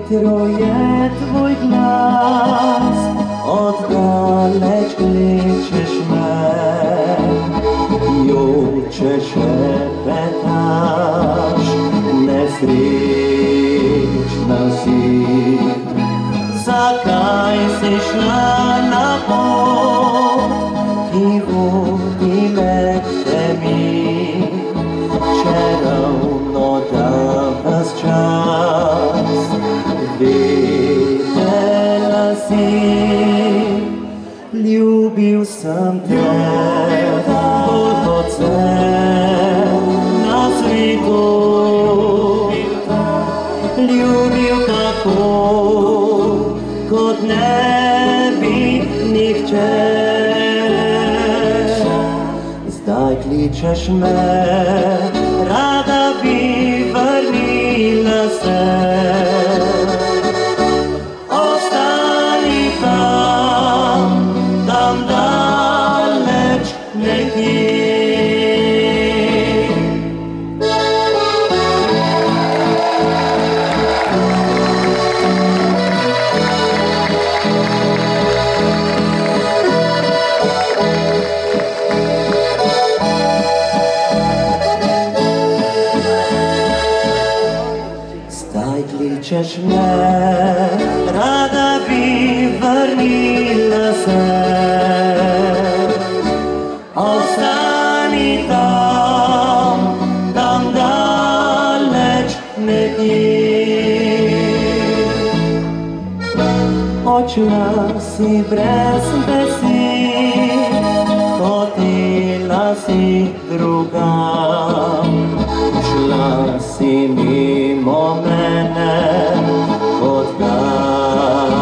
Вітрує твой глас, отдалеч кличеш мен, юче шепеташ, незрічна зір. Закай си шла на пот, і воділек темі, червно давас час. Videla si, ljubил sam te, kot oce na svetu. Ljubil tako, kot ne bi nihče. Zdaj kličeš me, rada bi vrnila se. Kličeš me, rada bi vrnila se. Ostani tam, tam daleč nekje. Odšla si brez besed, hotela si drugam. Šla si mimo mene, kot gambeni.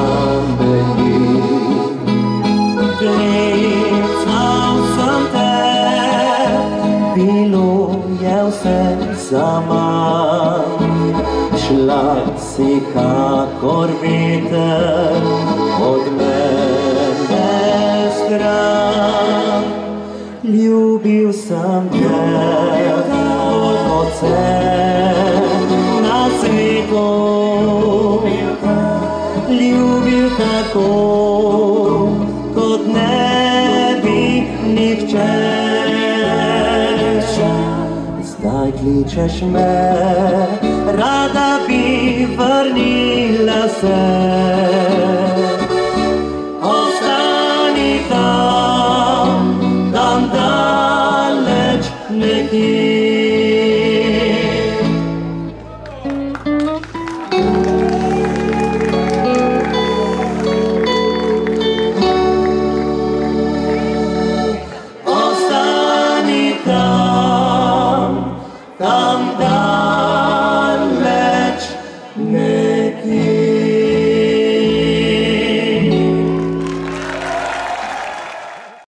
Klical sem te, bilo je vse zaman. Šla si kakor veter, od mene stran. Ljubil sem te, kot oce na svetu. Ljubil tako, kot ne bi nihče. Zdaj kličeš me, rada bi vrnila se. Ostani tam, tam daleč nekje. Tam daleč